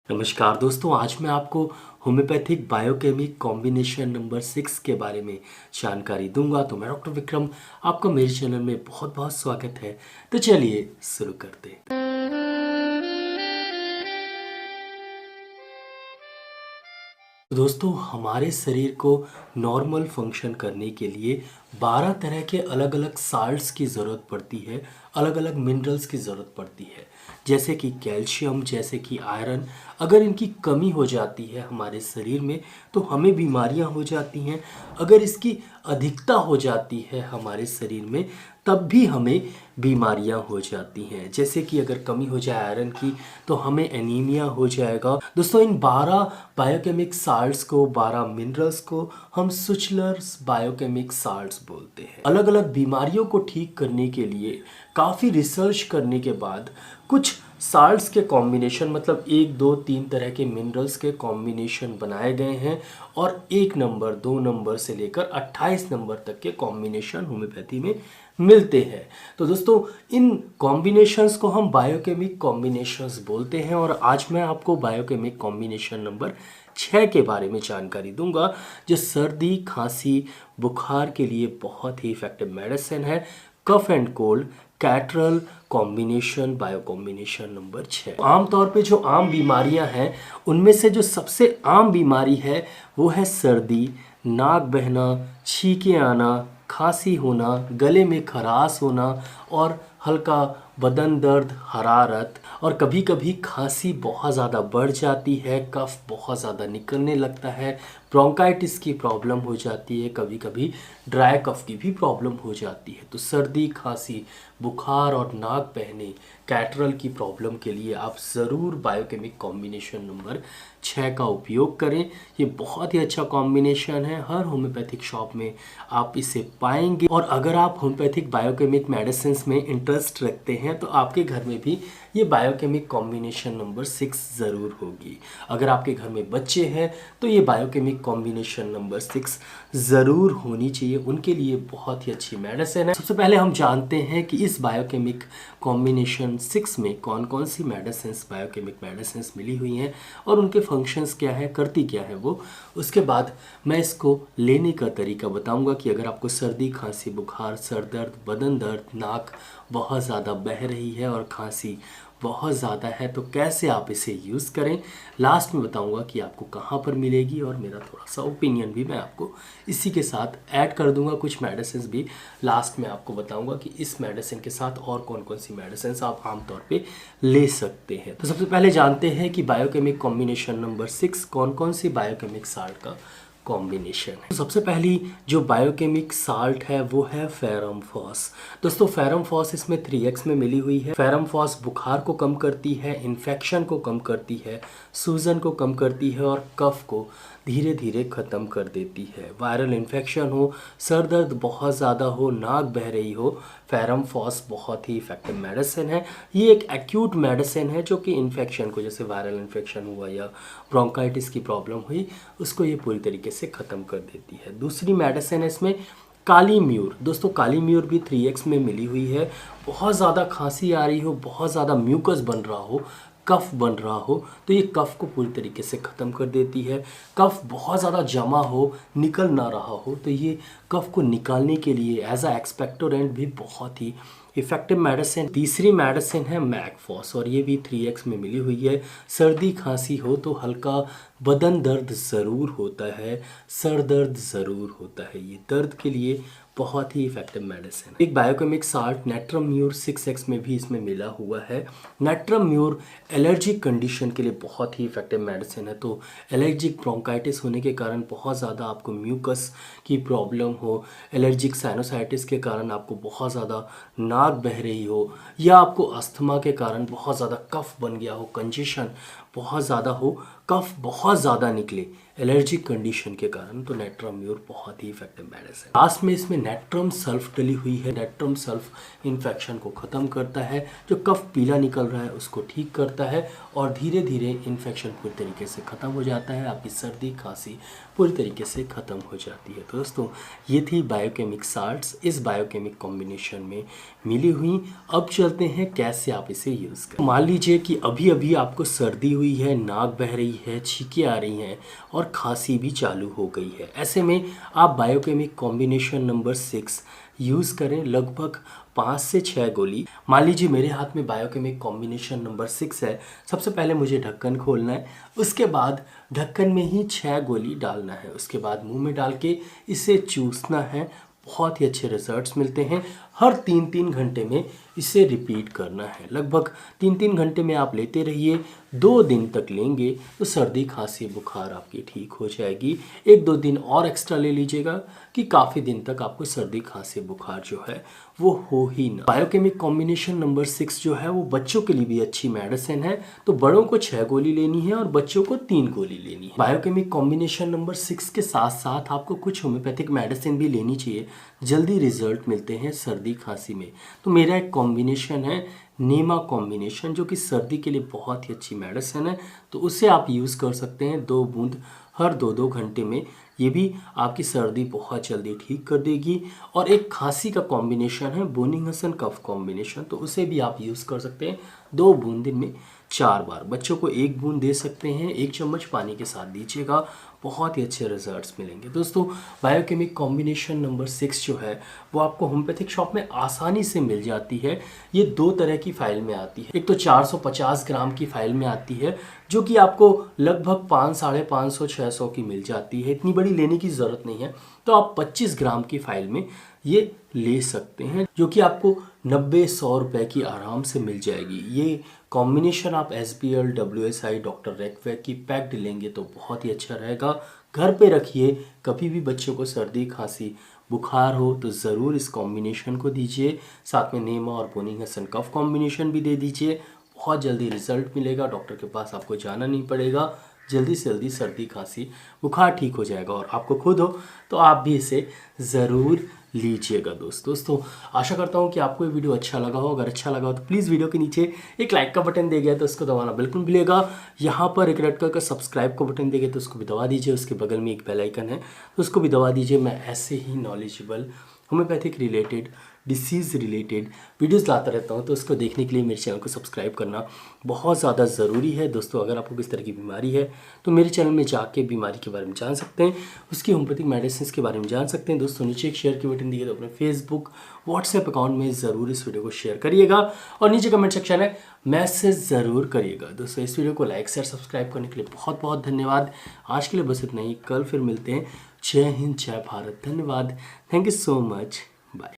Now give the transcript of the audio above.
नमस्कार दोस्तों, आज मैं आपको होम्योपैथिक बायोकेमिक कॉम्बिनेशन नंबर 6 के बारे में जानकारी दूंगा। तो मैं डॉक्टर विक्रम, आपका मेरे चैनल में बहुत बहुत स्वागत है। तो चलिए शुरू करते हैं। तो दोस्तों, हमारे शरीर को नॉर्मल फंक्शन करने के लिए 12 तरह के अलग अलग साल्ट्स की ज़रूरत पड़ती है, अलग अलग मिनरल्स की ज़रूरत पड़ती है, जैसे कि कैल्शियम, जैसे कि आयरन। अगर इनकी कमी हो जाती है हमारे शरीर में तो हमें बीमारियां हो जाती हैं। अगर इसकी अधिकता हो जाती है हमारे शरीर में तब भी हमें बीमारियां हो जाती हैं। जैसे कि अगर कमी हो जाए आयरन की तो हमें एनीमिया हो जाएगा। दोस्तों, इन 12 बायोकेमिक साल्ट्स को, 12 मिनरल्स को हम सुचलर्स बायोकेमिक साल्ट्स बोलते हैं। अलग अलग बीमारियों को ठीक करने के लिए काफ़ी रिसर्च करने के बाद कुछ साल्ट्स के कॉम्बिनेशन, मतलब 1, 2, 3 तरह के मिनरल्स के कॉम्बिनेशन बनाए गए हैं और 1 नंबर, 2 नंबर से लेकर 28 नंबर तक के कॉम्बिनेशन होम्योपैथी में मिलते हैं। तो दोस्तों, इन कॉम्बिनेशंस को हम बायोकेमिक कॉम्बिनेशंस बोलते हैं और आज मैं आपको बायोकेमिक कॉम्बिनेशन नंबर 6 के बारे में जानकारी दूंगा, जो सर्दी, खांसी, बुखार के लिए बहुत ही इफेक्टिव मेडिसिन है। Cough and cold catarrhal combination, bio combination number 6। आमतौर पे जो आम बीमारियां हैं उनमें से जो सबसे आम बीमारी है वो है सर्दी, नाक बहना, छींके आना, खांसी होना, गले में खराश होना और हल्का बदन दर्द, हरारत। और कभी कभी खांसी बहुत ज़्यादा बढ़ जाती है, कफ बहुत ज़्यादा निकलने लगता है, ब्रोंकाइटिस की प्रॉब्लम हो जाती है, कभी कभी ड्राई कफ की भी प्रॉब्लम हो जाती है। तो सर्दी, खांसी, बुखार और नाक बहने, कैटरल की प्रॉब्लम के लिए आप ज़रूर बायोकेमिक कॉम्बिनेशन नंबर 6 का उपयोग करें। ये बहुत ही अच्छा कॉम्बिनेशन है, हर होम्योपैथिक शॉप में आप इसे पाएंगे। और अगर आप होम्योपैथिक बायोकेमिक मेडिसिन में इंटरेस्ट रखते हैं तो आपके घर में भी ये बायोकेमिक कॉम्बिनेशन नंबर 6 ज़रूर होगी। अगर आपके घर में बच्चे हैं तो ये बायोकेमिक कॉम्बिनेशन नंबर 6 ज़रूर होनी चाहिए, उनके लिए बहुत ही अच्छी मेडिसिन है। सबसे पहले हम जानते हैं कि इस बायोकेमिक कॉम्बिनेशन 6 में कौन कौन सी मेडिसिन, बायोकेमिक मेडिसिन मिली हुई हैं और उनके फंक्शंस क्या है, करती क्या है वो। उसके बाद मैं इसको लेने का तरीका बताऊंगा कि अगर आपको सर्दी, खांसी, बुखार, सर दर्द, बदन दर्द, नाक बहुत ज़्यादा बह रही है और खांसी बहुत ज़्यादा है तो कैसे आप इसे यूज़ करें। लास्ट में बताऊंगा कि आपको कहाँ पर मिलेगी और मेरा थोड़ा सा ओपिनियन भी मैं आपको इसी के साथ ऐड कर दूंगा। कुछ मेडिसिन भी लास्ट में आपको बताऊंगा कि इस मेडिसिन के साथ और कौन कौन सी मेडिसिन आप आमतौर पे ले सकते हैं। तो सबसे पहले जानते हैं कि बायोकेमिक कॉम्बिनेशन नंबर 6 कौन कौन सी बायोकेमिक साल्ट का कॉम्बिनेशन है। तो सबसे पहली जो बायोकेमिक साल्ट है वो है फेरम फॉस। दोस्तों, फेरम फॉस इसमें 3x में मिली हुई है। फेरम फॉस बुखार को कम करती है, इन्फेक्शन को कम करती है, सूजन को कम करती है और कफ को धीरे धीरे ख़त्म कर देती है। वायरल इन्फेक्शन हो, सर दर्द बहुत ज़्यादा हो, नाक बह रही हो, फेरम फॉस बहुत ही इफेक्टिव मेडिसिन है। ये एक एक्यूट मेडिसिन है जो कि इन्फेक्शन को, जैसे वायरल इन्फेक्शन हुआ या ब्रोंकाइटिस की प्रॉब्लम हुई, उसको ये पूरी तरीके से ख़त्म कर देती है। दूसरी मेडिसिन है इसमें काली म्यूर। दोस्तों, काली म्यूर भी 3x में मिली हुई है। बहुत ज़्यादा खांसी आ रही हो, बहुत ज़्यादा म्यूकस बन रहा हो, कफ बन रहा हो तो ये कफ को पूरी तरीके से ख़त्म कर देती है। कफ बहुत ज़्यादा जमा हो, निकल ना रहा हो तो ये कफ को निकालने के लिए एज अ एक्सपेक्टोरेंट भी बहुत ही इफेक्टिव मेडिसिन। तीसरी मेडिसिन है मैकफॉस और ये भी 3x में मिली हुई है। सर्दी खांसी हो तो हल्का बदन दर्द ज़रूर होता है, सर दर्द ज़रूर होता है, ये दर्द के लिए बहुत ही इफेक्टिव मेडिसिन है। एक biochemic salt natrum mur 6x में भी इसमें मिला हुआ है। नेट्रम म्यूर एलर्जिक कंडीशन के लिए बहुत ही इफेक्टिव मेडिसिन है। तो एलर्जिक ब्रोंकाइटिस होने के कारण बहुत ज़्यादा आपको म्यूकस की प्रॉब्लम हो, एलर्जिक साइनोसाइटिस के कारण आपको बहुत ज़्यादा नाक बह रही हो, या आपको अस्थमा के कारण बहुत ज़्यादा कफ बन गया हो, कंजेशन बहुत ज़्यादा हो, कफ बहुत ज़्यादा निकले एलर्जिक कंडीशन के कारण, तो नेट्रम म्यूर बहुत ही इफेक्टिव मेडिसिन। लास्ट में इसमें नेट्रम सल्फ डली हुई है। नेट्रम सल्फ इन्फेक्शन को ख़त्म करता है, जो कफ पीला निकल रहा है उसको ठीक करता है और धीरे धीरे इन्फेक्शन पूरी तरीके से ख़त्म हो जाता है, आपकी सर्दी खांसी पूरी तरीके से ख़त्म हो जाती है। तो दोस्तों, ये थी बायोकेमिक साल्ट्स इस बायोकेमिक कॉम्बिनेशन में मिली हुई। अब चलते हैं कैसे आप इसे यूज़ करें। मान लीजिए कि अभी अभी आपको सर्दी हुई है, नाक बह रही है, छींकें आ रही हैं और खांसी भी चालू हो गई है, ऐसे में आप बायोकेमिक कॉम्बिनेशन नंबर 6 यूज़ करें। लगभग 5 से 6 गोली। मान लीजिए मेरे हाथ में बायोकेमिक कॉम्बिनेशन नंबर 6 है। सबसे पहले मुझे ढक्कन खोलना है, उसके बाद ढक्कन में ही 6 गोली डालना है, उसके बाद मुंह में डाल के इसे चूसना है। बहुत ही अच्छे रिजल्ट्स मिलते हैं। हर 3-3 घंटे में इसे रिपीट करना है। लगभग 3-3 घंटे में आप लेते रहिए। 2 दिन तक लेंगे तो सर्दी खांसी बुखार आपकी ठीक हो जाएगी। 1-2 दिन और एक्स्ट्रा ले लीजिएगा कि काफ़ी दिन तक आपको सर्दी खांसी बुखार जो है वो हो ही ना। बायोकेमिक कॉम्बिनेशन नंबर 6 जो है वो बच्चों के लिए भी अच्छी मेडिसिन है। तो बड़ों को 6 गोली लेनी है और बच्चों को 3 गोली लेनी है। बायोकेमिक कॉम्बिनेशन नंबर 6 के साथ साथ आपको कुछ होम्योपैथिक मेडिसिन भी लेनी चाहिए। जल्दी रिजल्ट मिलते हैं सर्दी खांसी में। तो मेरा एक कॉम्बिनेशन है नीमा कॉम्बिनेशन, जो कि सर्दी के लिए बहुत ही अच्छी मेडिसिन है। तो उसे आप यूज़ कर सकते हैं 2 बूंद हर 2-2 घंटे में। ये भी आपकी सर्दी बहुत जल्दी ठीक कर देगी। और एक खांसी का कॉम्बिनेशन है बोनिंगहसन कफ कॉम्बिनेशन, तो उसे भी आप यूज़ कर सकते हैं 2 बूंद दिन में 4 बार। बच्चों को 1 बूंद दे सकते हैं, 1 चम्मच पानी के साथ दीजिएगा, बहुत ही अच्छे रिजल्ट्स मिलेंगे। दोस्तों बायोकेमिक कॉम्बिनेशन नंबर 6 जो है वो आपको होम्योपैथिक शॉप में आसानी से मिल जाती है। ये 2 तरह की फाइल में आती है। एक तो 450 ग्राम की फाइल में आती है जो कि आपको लगभग 500-550-600 की मिल जाती है। इतनी बड़ी लेने की ज़रूरत नहीं है। तो आप 25 ग्राम की फाइल में ये ले सकते हैं, जो कि आपको 90-100 रुपए की आराम से मिल जाएगी। ये कॉम्बिनेशन आप SBL, WSI, डॉक्टर रेकवेक की पैक्ड लेंगे तो बहुत ही अच्छा रहेगा। घर पे रखिए। कभी भी बच्चों को सर्दी खांसी बुखार हो तो ज़रूर इस कॉम्बिनेशन को दीजिए। साथ में नीमा और बोनिंगहसन कफ कॉम्बिनेशन भी दे दीजिए। बहुत जल्दी रिजल्ट मिलेगा। डॉक्टर के पास आपको जाना नहीं पड़ेगा। जल्दी से जल्दी सर्दी खांसी बुखार ठीक हो जाएगा। और आपको खुद हो तो आप भी इसे ज़रूर लीजिएगा। दोस्तों आशा करता हूँ कि आपको ये वीडियो अच्छा लगा हो। अगर अच्छा लगा हो तो प्लीज़ वीडियो के नीचे एक लाइक का बटन दे गया तो उसको दबाना बिल्कुल नहीं भूलिएगा। यहाँ पर एक रेड कलर का सब्सक्राइब का बटन दे गया तो उसको भी दबा दीजिए। उसके बगल में एक बेल आइकन है तो उसको भी दबा दीजिए। मैं ऐसे ही knowledgeable homeopathic related, disease related videos लाता रहता हूं, तो उसको देखने के लिए मेरे चैनल को सब्सक्राइब करना बहुत ज़्यादा ज़रूरी है। दोस्तों अगर आपको किस तरह की बीमारी है तो मेरे चैनल में जाके बीमारी के बारे में जान सकते हैं, उसकी होम्योपैथिक मेडिसिन के बारे में जान सकते हैं। दोस्तों नीचे एक शेयर की बटन दिए तो अपने फेसबुक व्हाट्सएप अकाउंट में ज़रूर इस वीडियो को शेयर करिएगा और नीचे कमेंट सेक्शन है मैसेज ज़रूर करिएगा। दोस्तों इस वीडियो को लाइक शेयर सब्सक्राइब करने के लिए बहुत बहुत धन्यवाद। आज के लिए बस इतना ही। कल फिर मिलते हैं। जय हिंद, जय भारत। धन्यवाद। Thank you so much.